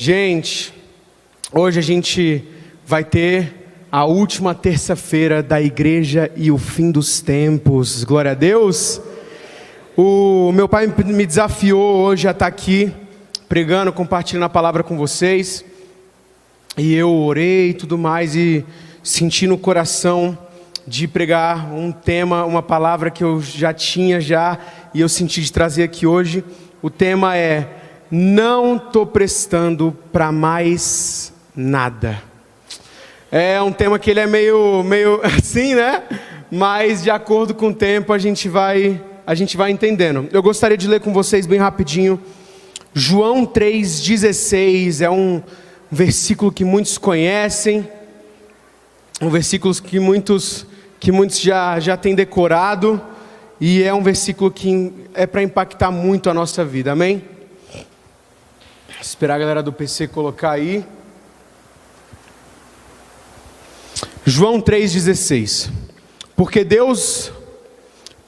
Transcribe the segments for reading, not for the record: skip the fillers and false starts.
Gente, hoje a gente vai ter a última terça-feira da igreja e o fim dos tempos. Glória a Deus. O meu pai me desafiou hoje a estar aqui pregando, compartilhando a palavra com vocês. E eu orei e tudo mais e senti no coração de pregar um tema, uma palavra que eu já tinha e eu senti de trazer aqui hoje. O tema é: não estou prestando para mais nada. É um tema que ele é meio assim, né? Mas de acordo com o tempo a gente vai entendendo. Eu gostaria de ler com vocês bem rapidinho João 3,16. É um versículo que muitos conhecem, um versículo que muitos já têm decorado, e é um versículo que é para impactar muito a nossa vida, amém? Vou esperar a galera do PC colocar aí. João 3,16. Porque Deus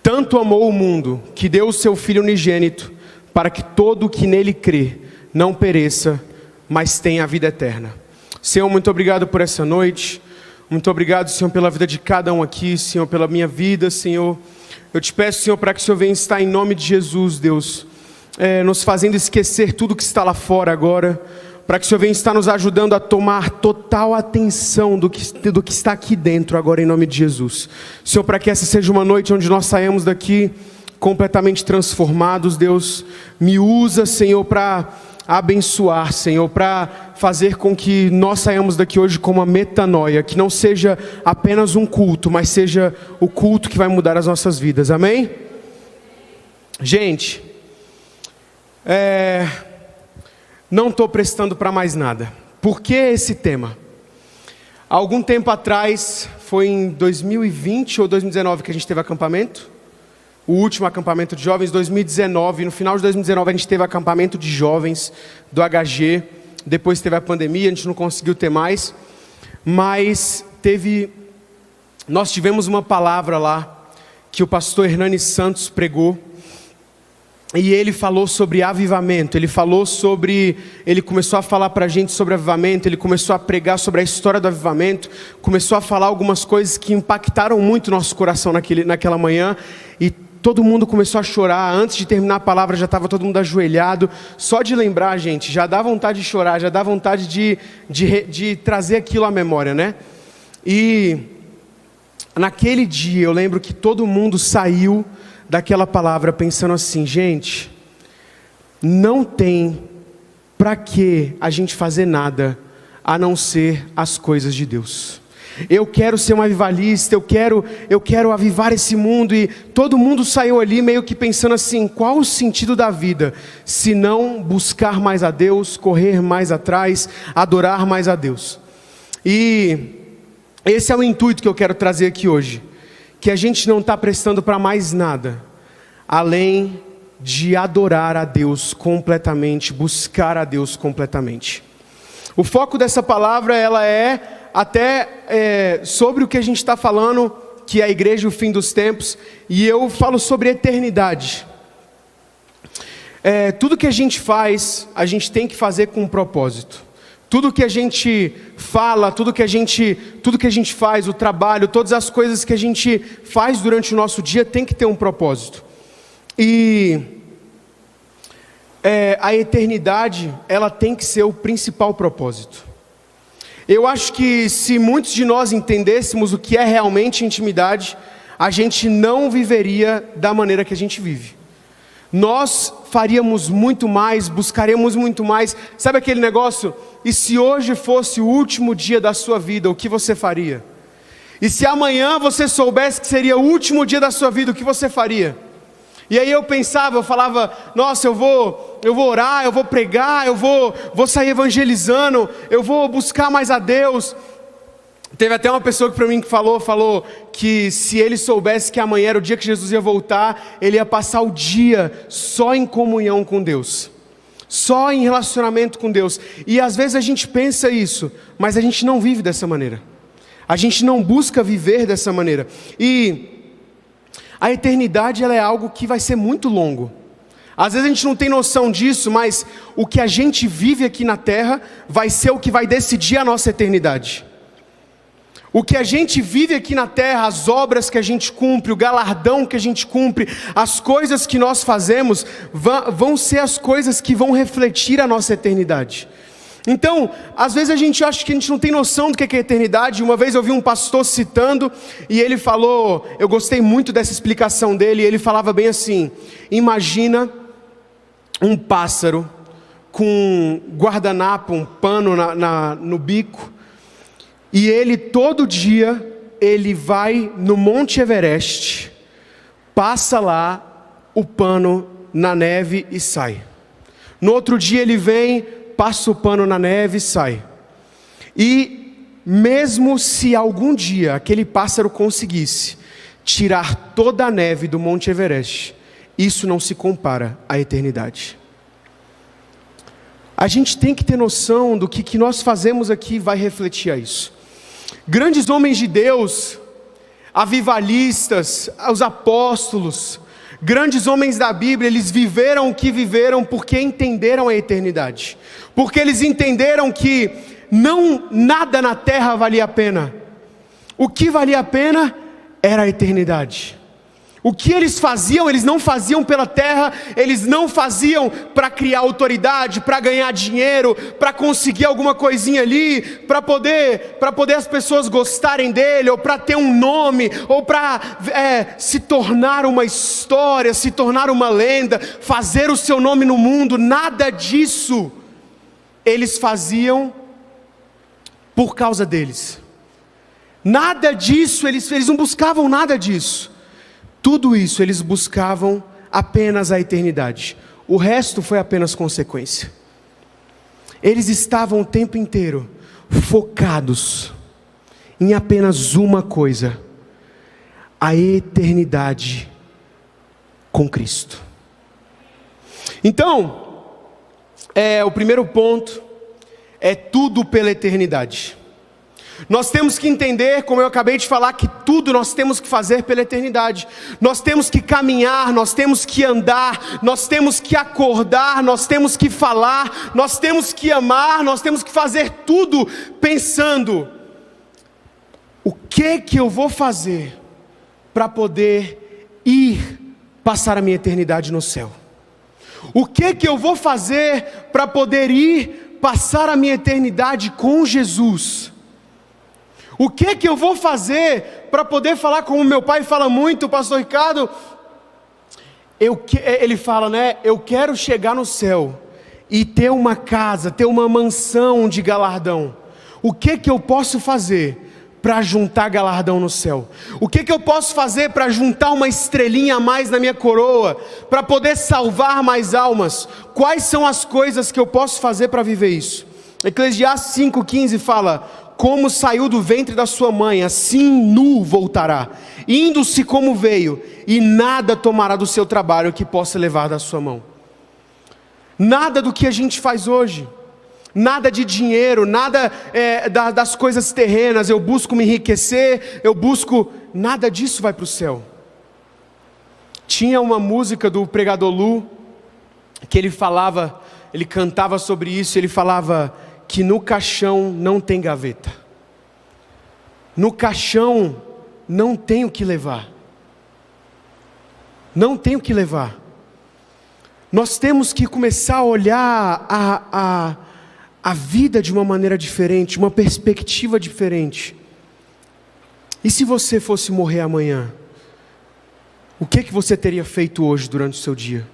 tanto amou o mundo, que deu o seu Filho unigênito, para que todo o que nele crê não pereça, mas tenha a vida eterna. Senhor, muito obrigado por essa noite. Muito obrigado, Senhor, pela vida de cada um aqui, Senhor, pela minha vida, Senhor. Eu te peço, Senhor, para que o Senhor venha estar em nome de Jesus, Deus, nos fazendo esquecer tudo que está lá fora agora, para que o Senhor venha estar nos ajudando a tomar total atenção do que está aqui dentro agora, em nome de Jesus. Senhor, para que essa seja uma noite onde nós saímos daqui completamente transformados, Deus. Me usa, Senhor, para abençoar, Senhor, para fazer com que nós saiamos daqui hoje com uma metanoia, que não seja apenas um culto, mas seja o culto que vai mudar as nossas vidas, amém? Gente, não estou prestando para mais nada. Por que esse tema? Há algum tempo atrás, foi em 2020 ou 2019 que a gente teve acampamento, o último acampamento de jovens. 2019, no final de 2019 a gente teve acampamento de jovens do HG, depois teve a pandemia, a gente não conseguiu ter mais, mas nós tivemos uma palavra lá, que o pastor Hernani Santos pregou, e ele falou sobre avivamento. Ele começou a falar para a gente sobre avivamento, ele começou a pregar sobre a história do avivamento, começou a falar algumas coisas que impactaram muito o nosso coração naquela manhã, e todo mundo começou a chorar. Antes de terminar a palavra já estava todo mundo ajoelhado. Só de lembrar, gente, já dá vontade de chorar, já dá vontade de trazer aquilo à memória, né? E naquele dia eu lembro que todo mundo saiu daquela palavra pensando assim: gente, não tem para que a gente fazer nada a não ser as coisas de Deus. Eu quero ser um avivalista, eu quero avivar esse mundo. E todo mundo saiu ali meio que pensando assim: qual o sentido da vida se não buscar mais a Deus, correr mais atrás, adorar mais a Deus? E esse é o intuito que eu quero trazer aqui hoje, que a gente não está prestando para mais nada, além de adorar a Deus completamente, buscar a Deus completamente. O foco dessa palavra, ela é até sobre o que a gente está falando, que é a igreja e o fim dos tempos, e eu falo sobre eternidade. Tudo que a gente faz, a gente tem que fazer com um propósito. Tudo que a gente fala, tudo que a gente faz, o trabalho, todas as coisas que a gente faz durante o nosso dia tem que ter um propósito. E a eternidade, ela tem que ser o principal propósito. Eu acho que se muitos de nós entendêssemos o que é realmente intimidade, a gente não viveria da maneira que a gente vive. Nós faríamos muito mais, buscaríamos muito mais. Sabe aquele negócio? E se hoje fosse o último dia da sua vida, o que você faria? E se amanhã você soubesse que seria o último dia da sua vida, o que você faria? E aí eu falava: nossa, eu vou orar, eu vou pregar, eu vou sair evangelizando, eu vou buscar mais a Deus. Teve até uma pessoa que para mim que falou que se ele soubesse que amanhã era o dia que Jesus ia voltar, ele ia passar o dia só em comunhão com Deus, só em relacionamento com Deus. E às vezes a gente pensa isso, mas a gente não vive dessa maneira, a gente não busca viver dessa maneira. E a eternidade, ela é algo que vai ser muito longo. Às vezes a gente não tem noção disso, mas o que a gente vive aqui na terra vai ser o que vai decidir a nossa eternidade. O que a gente vive aqui na terra, as obras que a gente cumpre, o galardão que a gente cumpre, as coisas que nós fazemos, vão ser as coisas que vão refletir a nossa eternidade. Então, às vezes a gente acha que a gente não tem noção do que é eternidade. Uma vez eu vi um pastor citando, e ele falou, eu gostei muito dessa explicação dele, ele falava bem assim: imagina um pássaro com um guardanapo, um pano no bico, e ele todo dia, ele vai no Monte Everest, passa lá o pano na neve e sai. No outro dia ele vem, passa o pano na neve e sai. E mesmo se algum dia aquele pássaro conseguisse tirar toda a neve do Monte Everest, isso não se compara à eternidade. A gente tem que ter noção do que nós fazemos aqui vai refletir a isso. Grandes homens de Deus, avivalistas, os apóstolos, grandes homens da Bíblia, eles viveram o que viveram porque entenderam a eternidade. Porque eles entenderam que nada na terra valia a pena. O que valia a pena era a eternidade. O que eles faziam, eles não faziam pela terra, eles não faziam para criar autoridade, para ganhar dinheiro, para conseguir alguma coisinha ali, para poder as pessoas gostarem dele, ou para ter um nome, ou para se tornar uma história, se tornar uma lenda, fazer o seu nome no mundo. Nada disso eles faziam por causa deles. Nada disso, eles não buscavam nada disso. Tudo isso eles buscavam apenas a eternidade. O resto foi apenas consequência. Eles estavam o tempo inteiro focados em apenas uma coisa: a eternidade com Cristo. Então, o primeiro ponto é tudo pela eternidade. Nós temos que entender, como eu acabei de falar, que tudo nós temos que fazer pela eternidade. Nós temos que caminhar, nós temos que andar, nós temos que acordar, nós temos que falar, nós temos que amar, nós temos que fazer tudo pensando: o que eu vou fazer para poder ir passar a minha eternidade no céu? O que eu vou fazer para poder ir passar a minha eternidade com Jesus? O que eu vou fazer para poder falar como meu pai fala muito, o pastor Ricardo? Ele fala, né? Eu quero chegar no céu e ter uma casa, ter uma mansão de galardão. O que eu posso fazer para juntar galardão no céu? O que eu posso fazer para juntar uma estrelinha a mais na minha coroa, para poder salvar mais almas? Quais são as coisas que eu posso fazer para viver isso? Eclesiastes 5,15 fala: como saiu do ventre da sua mãe, assim nu voltará, indo-se como veio, e nada tomará do seu trabalho que possa levar da sua mão. Nada do que a gente faz hoje, nada de dinheiro, nada das coisas terrenas, eu busco me enriquecer, nada disso vai para o céu. Tinha uma música do pregador Lu, que ele cantava sobre isso, ele falava que no caixão não tem gaveta. No caixão não tem o que levar. Não tem o que levar. Nós temos que começar a olhar a vida de uma maneira diferente, uma perspectiva diferente. E se você fosse morrer amanhã, o que você teria feito hoje durante o seu dia?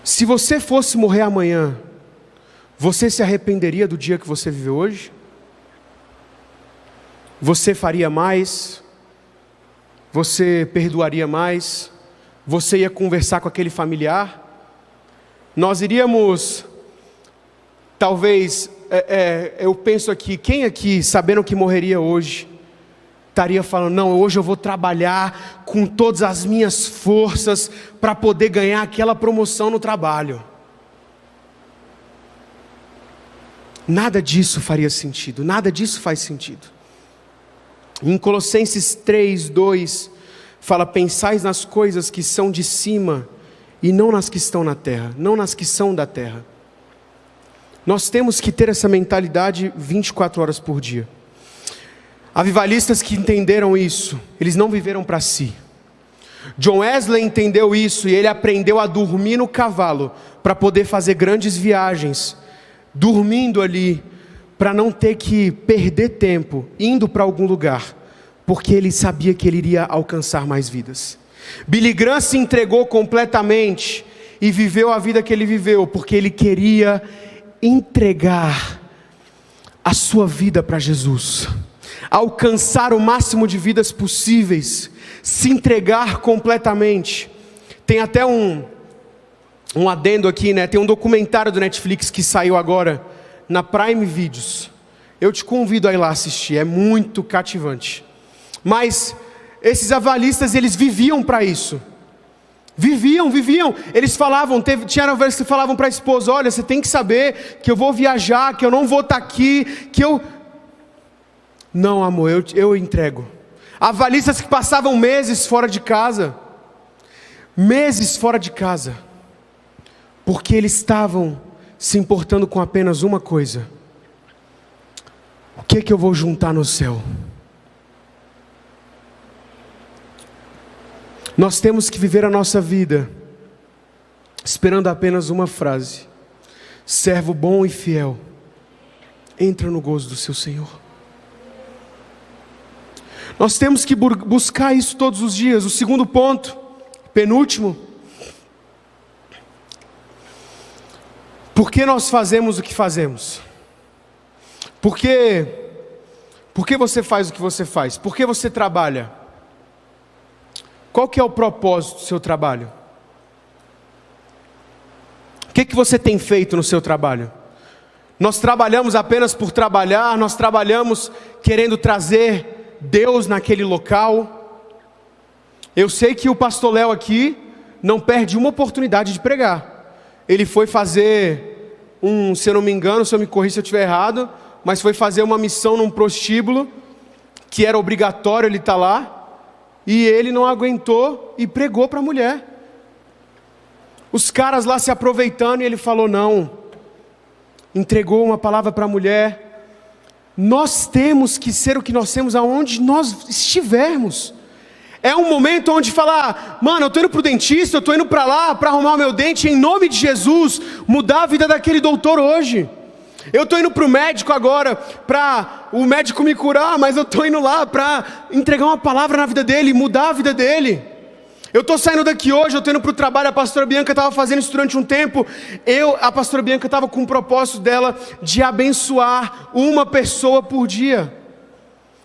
Se você fosse morrer amanhã, você se arrependeria do dia que você viveu hoje? Você faria mais? Você perdoaria mais? Você ia conversar com aquele familiar? Nós iríamos, talvez, eu penso aqui, quem aqui, sabendo que morreria hoje, estaria falando: não, hoje eu vou trabalhar com todas as minhas forças para poder ganhar aquela promoção no trabalho? Nada disso faria sentido, nada disso faz sentido. Em Colossenses 3:2 fala: pensais nas coisas que são de cima e não nas que estão na terra, não nas que são da terra. Nós temos que ter essa mentalidade 24 horas por dia. Avivalistas que entenderam isso, eles não viveram para si. John Wesley entendeu isso e ele aprendeu a dormir no cavalo para poder fazer grandes viagens, dormindo ali, para não ter que perder tempo indo para algum lugar, porque ele sabia que ele iria alcançar mais vidas. Billy Graham se entregou completamente e viveu a vida que ele viveu, porque ele queria entregar a sua vida para Jesus, alcançar o máximo de vidas possíveis, se entregar completamente. Tem até um adendo aqui, né? Tem um documentário do Netflix que saiu agora na Prime Videos. Eu te convido a ir lá assistir, é muito cativante. Mas esses avalistas, eles viviam para isso. Viviam. Eles falavam, tinha vezes que falavam para a esposa: olha, você tem que saber que eu vou viajar, que eu não vou estar aqui, que eu... Não, amor, eu entrego. Avalistas que passavam meses fora de casa. Porque eles estavam se importando com apenas uma coisa: o que é que eu vou juntar no céu? Nós temos que viver a nossa vida esperando apenas uma frase: servo bom e fiel, entra no gozo do seu Senhor. Nós temos que buscar isso todos os dias. O segundo ponto, penúltimo: por que nós fazemos o que fazemos? Por que você faz o que você faz? Por que você trabalha? Qual que é o propósito do seu trabalho? O que você tem feito no seu trabalho? Nós trabalhamos apenas por trabalhar, nós trabalhamos querendo trazer Deus naquele local. Eu sei que o pastor Léo aqui não perde uma oportunidade de pregar. Ele foi fazer se eu não me engano, se eu me corrija se eu estiver errado, mas foi fazer uma missão num prostíbulo, que era obrigatório ele estar lá, e ele não aguentou e pregou para a mulher. Os caras lá se aproveitando, e ele falou não, entregou uma palavra para a mulher. Nós temos que ser o que nós temos aonde nós estivermos. É um momento onde falar: mano, eu estou indo para o dentista, eu estou indo para lá para arrumar o meu dente, em nome de Jesus, mudar a vida daquele doutor hoje. Eu estou indo para o médico agora, para o médico me curar, mas eu estou indo lá para entregar uma palavra na vida dele, mudar a vida dele. Eu estou saindo daqui hoje, eu estou indo para o trabalho. A pastora Bianca estava fazendo isso durante um tempo. A pastora Bianca estava com o propósito dela de abençoar uma pessoa por dia.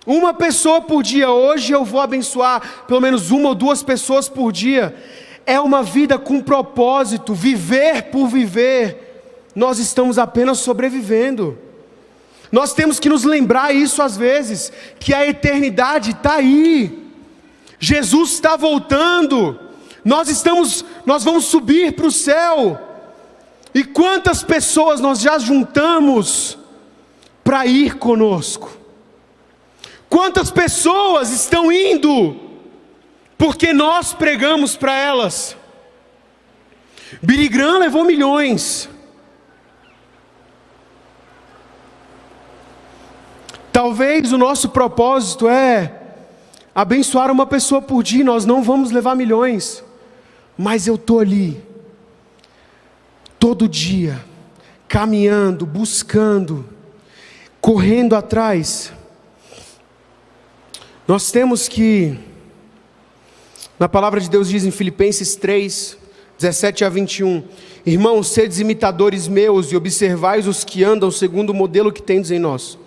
Uma pessoa por dia. Hoje eu vou abençoar pelo menos uma ou duas pessoas por dia. É uma vida com propósito, viver por viver. Nós estamos apenas sobrevivendo. Nós temos que nos lembrar isso às vezes, que a eternidade está aí. Jesus está voltando. Nós vamos subir para o céu. E quantas pessoas nós já juntamos para ir conosco? Quantas pessoas estão indo porque nós pregamos para elas? Billy Graham levou milhões. Talvez o nosso propósito é abençoar uma pessoa por dia. Nós não vamos levar milhões, mas eu estou ali todo dia, caminhando, buscando, correndo atrás. Nós temos que, na palavra de Deus diz em Filipenses 3, 17 a 21, irmãos, sedes imitadores meus e observais os que andam segundo o modelo que tendes em nós.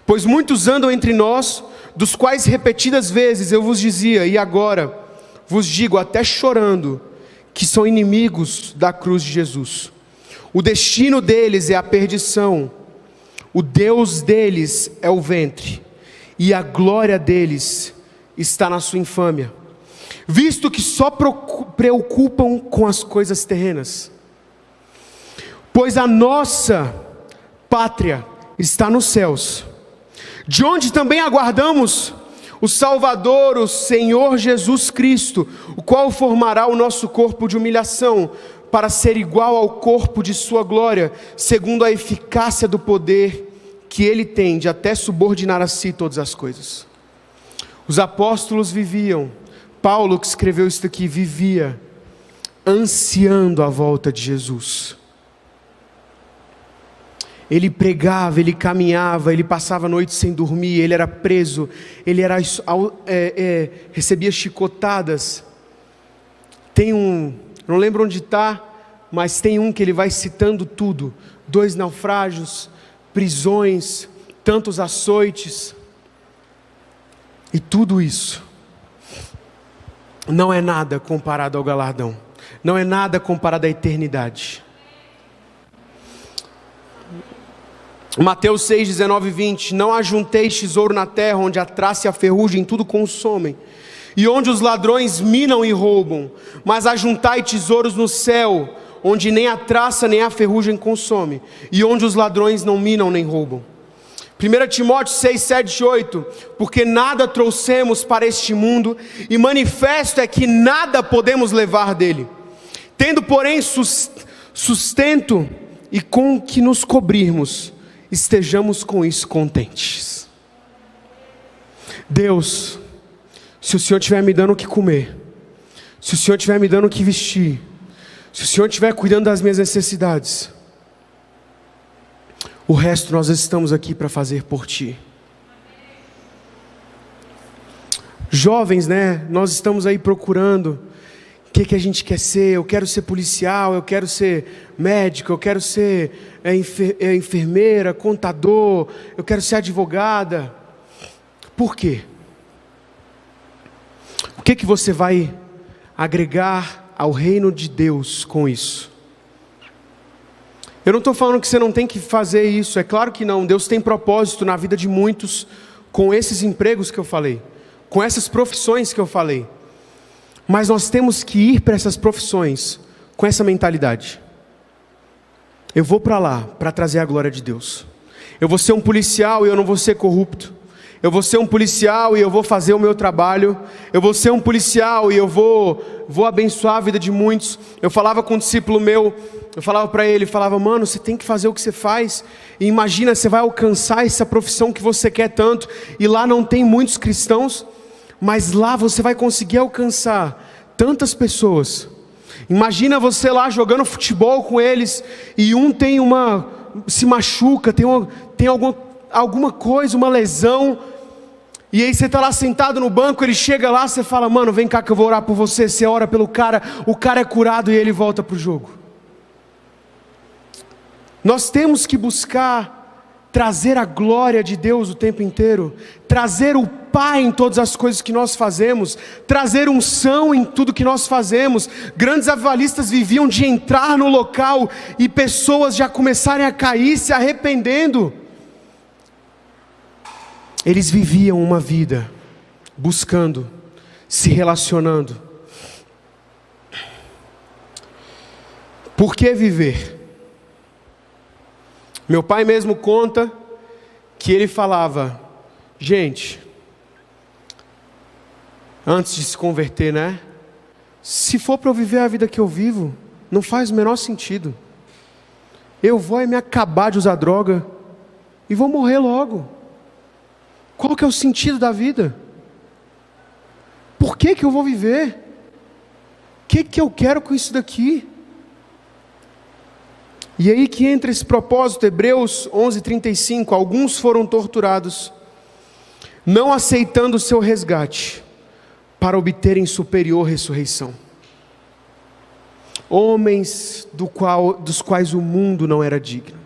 Pois muitos andam entre nós, dos quais repetidas vezes eu vos dizia, e agora vos digo até chorando, que são inimigos da cruz de Jesus. O destino deles é a perdição, o Deus deles é o ventre, e a glória deles está na sua infâmia, visto que só preocupam com as coisas terrenas. Pois a nossa pátria está nos céus, de onde também aguardamos o Salvador, o Senhor Jesus Cristo, o qual formará o nosso corpo de humilhação, para ser igual ao corpo de sua glória, segundo a eficácia do poder que Ele tem de até subordinar a si todas as coisas. Os apóstolos viviam, Paulo que escreveu isso aqui, vivia ansiando a volta de Jesus. Ele pregava, ele caminhava, ele passava a noite sem dormir, ele era preso, ele recebia chicotadas. Tem não lembro onde está, mas tem um que ele vai citando tudo: 2 naufrágios, prisões, tantos açoites, e tudo isso não é nada comparado ao galardão, não é nada comparado à eternidade. Mateus 6, 19 e 20: não ajunteis tesouro na terra, onde a traça e a ferrugem tudo consomem, e onde os ladrões minam e roubam, mas ajuntai tesouros no céu, onde nem a traça nem a ferrugem consome, e onde os ladrões não minam nem roubam. 1 Timóteo 6, 7 e 8: porque nada trouxemos para este mundo, e manifesto é que nada podemos levar dele. Tendo porém sustento e com que nos cobrirmos, estejamos com isso contentes. Deus, se o Senhor estiver me dando o que comer, se o Senhor estiver me dando o que vestir, se o Senhor estiver cuidando das minhas necessidades, o resto nós estamos aqui para fazer por Ti. Jovens, né? Nós estamos aí procurando o que a gente quer ser. Eu quero ser policial, eu quero ser médico, eu quero ser enfermeira, contador, eu quero ser advogada. Por quê? O que você vai agregar ao reino de Deus com isso? Eu não estou falando que você não tem que fazer isso, é claro que não. Deus tem propósito na vida de muitos com esses empregos que eu falei, com essas profissões que eu falei. Mas nós temos que ir para essas profissões com essa mentalidade: eu vou para lá para trazer a glória de Deus. Eu vou ser um policial e eu não vou ser corrupto. Eu vou ser um policial e eu vou fazer o meu trabalho. Eu vou ser um policial e eu vou abençoar a vida de muitos. Eu falava com um discípulo meu, eu falava para ele, mano, você tem que fazer o que você faz. E imagina, você vai alcançar essa profissão que você quer tanto, e lá não tem muitos cristãos, mas lá você vai conseguir alcançar tantas pessoas. Imagina você lá jogando futebol com eles, e um se machuca, tem alguma coisa, uma lesão, e aí você está lá sentado no banco, ele chega lá, você fala: mano, vem cá que eu vou orar por você. Você ora pelo cara, o cara é curado e ele volta para o jogo. Nós temos que buscar trazer a glória de Deus o tempo inteiro, trazer o Pai em todas as coisas que nós fazemos, trazer unção em tudo que nós fazemos. Grandes avivalistas viviam de entrar no local e pessoas já começarem a cair, se arrependendo. Eles viviam uma vida buscando, se relacionando. Por que viver? Meu pai mesmo conta que ele falava: gente, antes de se converter, né? Se for para eu viver a vida que eu vivo, não faz o menor sentido. Eu vou me acabar de usar droga e vou morrer logo. Qual que é o sentido da vida? Por que eu vou viver? O que eu quero com isso daqui? E aí que entra esse propósito. Hebreus 11:35: alguns foram torturados, não aceitando o seu resgate, para obterem superior ressurreição. Homens dos quais o mundo não era digno.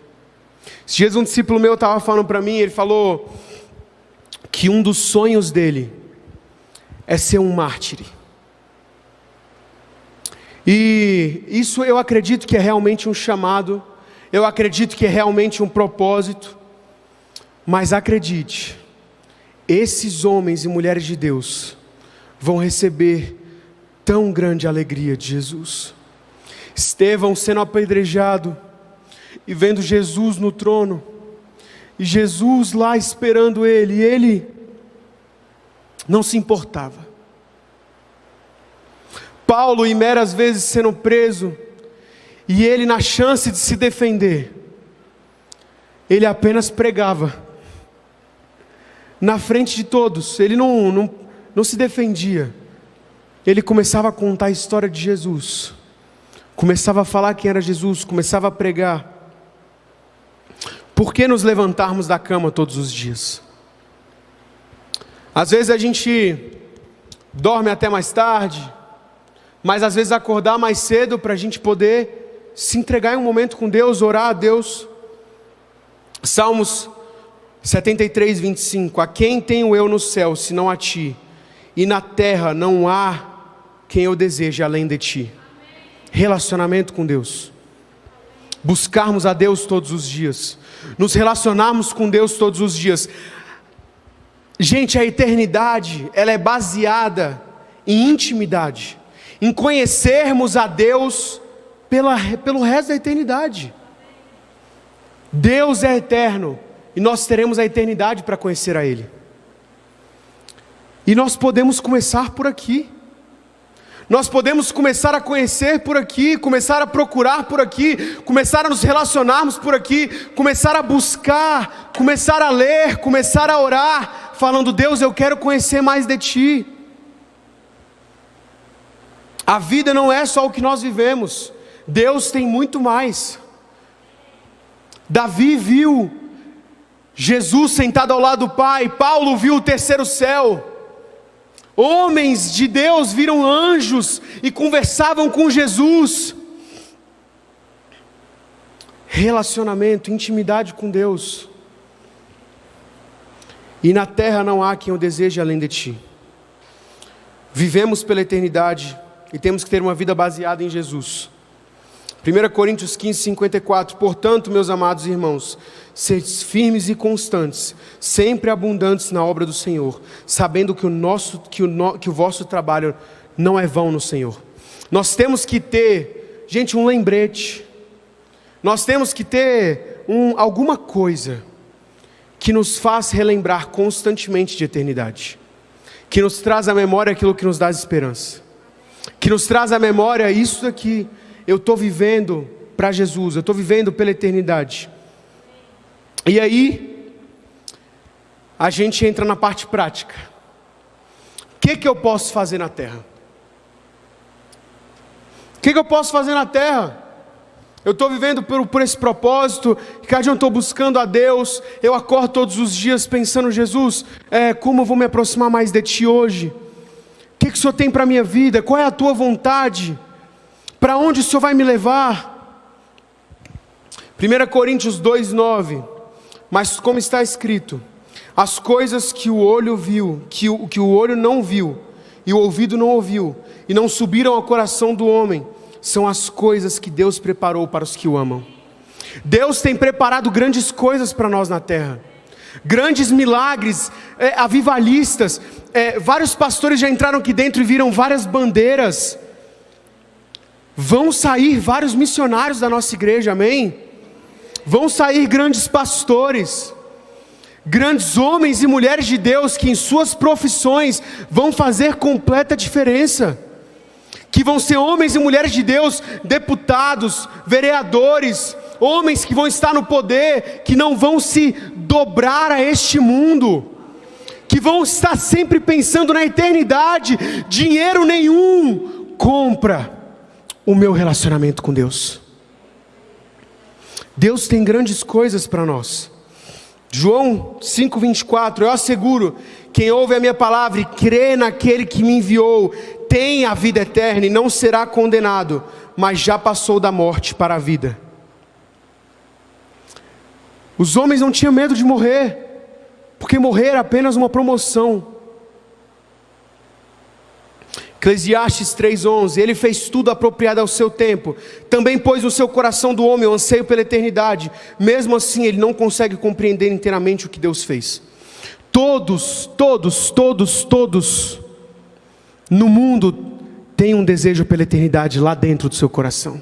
Esses dias um discípulo meu estava falando para mim, ele falou que um dos sonhos dele é ser um mártir. E isso eu acredito que é realmente um chamado, eu acredito que é realmente um propósito, mas acredite, esses homens e mulheres de Deus vão receber tão grande alegria de Jesus. Estevão sendo apedrejado e vendo Jesus no trono, e Jesus lá esperando ele, e ele não se importava. Paulo, inúmeras vezes sendo preso, e ele, na chance de se defender, ele apenas pregava na frente de todos. Ele não se defendia. Ele começava a contar a história de Jesus, começava a falar quem era Jesus, começava a pregar. Por que nos levantarmos da cama todos os dias? Às vezes a gente dorme até mais tarde, mas às vezes acordar mais cedo para a gente poder se entregar em um momento com Deus, orar a Deus. Salmos 73, 25. A quem tenho eu no céu, senão a ti? E na terra não há quem eu deseje além de ti. Relacionamento com Deus. Buscarmos a Deus todos os dias. Nos relacionarmos com Deus todos os dias. Gente, a eternidade, ela é baseada em intimidade. Em conhecermos a Deus pelo resto da eternidade. Deus é eterno. E nós teremos a eternidade para conhecer a Ele. E nós podemos começar por aqui. Nós podemos começar a conhecer por aqui, começar a procurar por aqui, começar a nos relacionarmos por aqui, começar a buscar, começar a ler, começar a orar, falando: Deus, eu quero conhecer mais de Ti. A vida não é só o que nós vivemos, Deus tem muito mais. Davi viu Jesus sentado ao lado do Pai, Paulo viu o terceiro céu. Homens de Deus viram anjos e conversavam com Jesus. Relacionamento, intimidade com Deus. E na terra não há quem o deseje além de ti. Vivemos pela eternidade e temos que ter uma vida baseada em Jesus. 1 Coríntios 15, 54. Portanto, meus amados irmãos, sede firmes e constantes, sempre abundantes na obra do Senhor, sabendo que o vosso trabalho não é vão no Senhor. Nós temos que ter, gente, um lembrete. Nós temos que ter alguma coisa que nos faz relembrar constantemente de eternidade, que nos traz à memória aquilo que nos dá esperança, que nos traz à memória isso daqui. Eu estou vivendo para Jesus, eu estou vivendo pela eternidade. E aí, a gente entra na parte prática. O que eu posso fazer na terra? O que eu posso fazer na terra? Eu estou vivendo por esse propósito, cada dia eu estou buscando a Deus, eu acordo todos os dias pensando: Jesus, como eu vou me aproximar mais de Ti hoje? O que o Senhor tem para a minha vida? Qual é a Tua vontade? Para onde o Senhor vai me levar? 1 Coríntios 2, 9. Mas como está escrito: as coisas que o olho viu, que o olho não viu, e o ouvido não ouviu, e não subiram ao coração do homem, são as coisas que Deus preparou para os que o amam. Deus tem preparado grandes coisas para nós na terra. Grandes milagres, avivalistas. Vários pastores já entraram aqui dentro e viram várias bandeiras. Vão sair vários missionários da nossa igreja, amém? Vão sair grandes pastores, grandes homens e mulheres de Deus que em suas profissões vão fazer completa diferença. Que vão ser homens e mulheres de Deus, deputados, vereadores, homens que vão estar no poder, que não vão se dobrar a este mundo, que vão estar sempre pensando na eternidade. Dinheiro nenhum compra o meu relacionamento com Deus. Deus tem grandes coisas para nós. João 5,24. Eu asseguro: quem ouve a minha palavra e crê naquele que me enviou, tem a vida eterna e não será condenado, mas já passou da morte para a vida. Os homens não tinham medo de morrer, porque morrer era apenas uma promoção. Eclesiastes 3,11. Ele fez tudo apropriado ao seu tempo. Também pôs no seu coração do homem o anseio pela eternidade. Mesmo assim, ele não consegue compreender inteiramente o que Deus fez. Todos no mundo têm um desejo pela eternidade lá dentro do seu coração.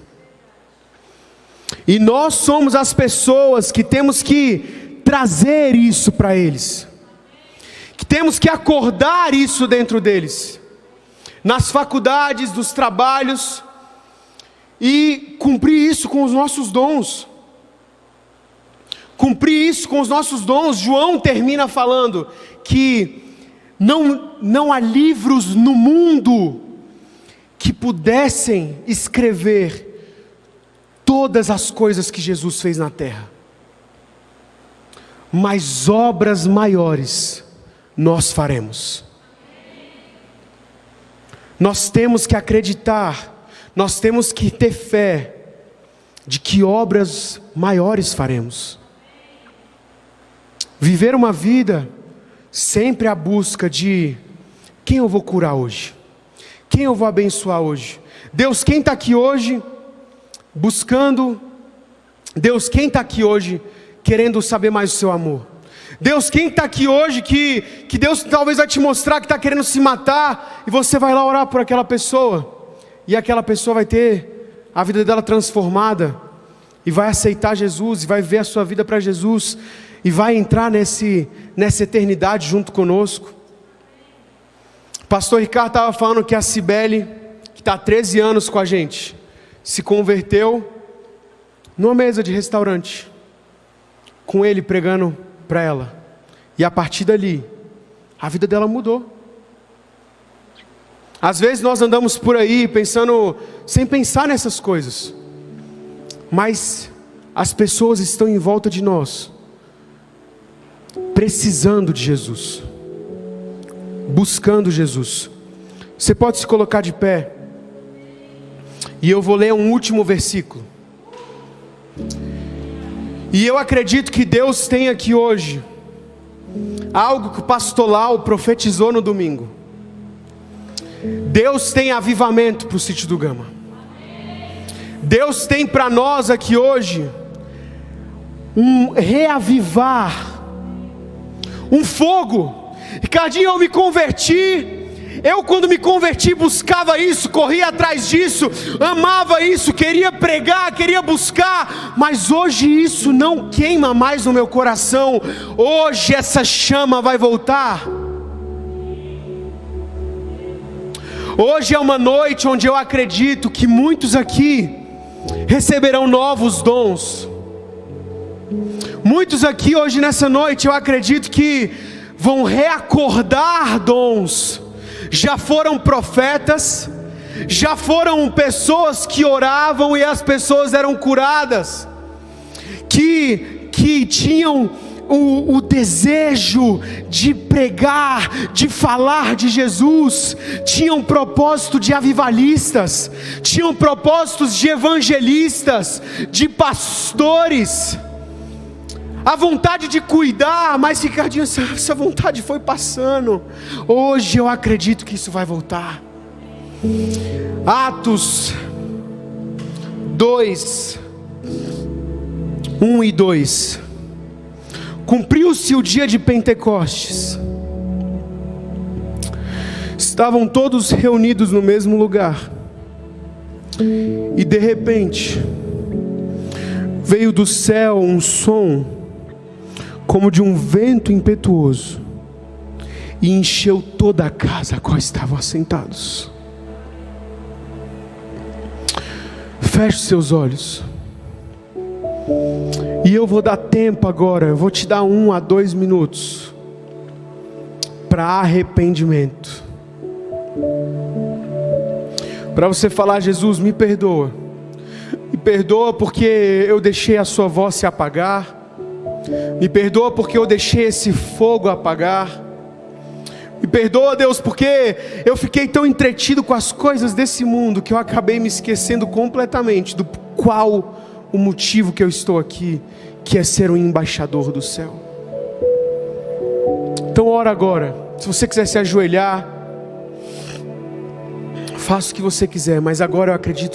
E nós somos as pessoas que temos que trazer isso para eles, que que temos que acordar isso dentro deles, nas faculdades, nos trabalhos, e cumprir isso com os nossos dons. Cumprir isso com os nossos dons. João termina falando que não há livros no mundo que pudessem escrever todas as coisas que Jesus fez na terra, mas obras maiores nós faremos. Nós temos que acreditar, nós temos que ter fé de que obras maiores faremos. Viver uma vida sempre à busca de quem eu vou curar hoje, quem eu vou abençoar hoje. Deus, quem está aqui hoje buscando? Deus, quem está aqui hoje querendo saber mais do seu amor? Deus, quem está aqui hoje que Deus talvez vai te mostrar que está querendo se matar, e você vai lá orar por aquela pessoa, e aquela pessoa vai ter a vida dela transformada, e vai aceitar Jesus, e vai ver a sua vida para Jesus, e vai entrar nessa eternidade junto conosco. O pastor Ricardo estava falando que a Cibele, que está há 13 anos com a gente, se converteu numa mesa de restaurante, com ele pregando para ela, e a partir dali, a vida dela mudou. Às vezes nós andamos por aí pensando, sem pensar nessas coisas, mas as pessoas estão em volta de nós, precisando de Jesus, buscando Jesus. Você pode se colocar de pé, e eu vou ler um último versículo. E eu acredito que Deus tem aqui hoje algo que o pastor Lau profetizou no domingo. Deus tem avivamento para o Sítio do Gama. Deus tem para nós aqui hoje um reavivar, um fogo. Ricardinho, eu me converti. Eu, quando me converti, buscava isso, corria atrás disso, amava isso, queria pregar, queria buscar, mas hoje isso não queima mais no meu coração. Hoje essa chama vai voltar. Hoje é uma noite onde eu acredito que muitos aqui receberão novos dons. Muitos aqui hoje nessa noite eu acredito que vão reacordar dons. Já foram profetas, já foram pessoas que oravam e as pessoas eram curadas, que tinham o desejo de pregar, de falar de Jesus, tinham propósito de avivalistas, tinham propósitos de evangelistas, de pastores, a vontade de cuidar, mas Ricardinho, essa vontade foi passando. Hoje eu acredito que isso vai voltar. Atos 2, 1 e 2. Cumpriu-se o dia de Pentecostes. Estavam todos reunidos no mesmo lugar. E de repente, veio do céu um som como de um vento impetuoso, e encheu toda a casa a qual estavam assentados. Feche os seus olhos, e eu vou dar tempo agora, eu vou te dar 1 a 2 minutos, para arrependimento, para você falar: Jesus, me perdoa porque eu deixei a sua voz se apagar, me perdoa porque eu deixei esse fogo apagar, me perdoa, Deus, porque eu fiquei tão entretido com as coisas desse mundo, que eu acabei me esquecendo completamente do qual o motivo que eu estou aqui, que é ser um embaixador do céu. Então ora agora, se você quiser se ajoelhar, faça o que você quiser, mas agora eu acredito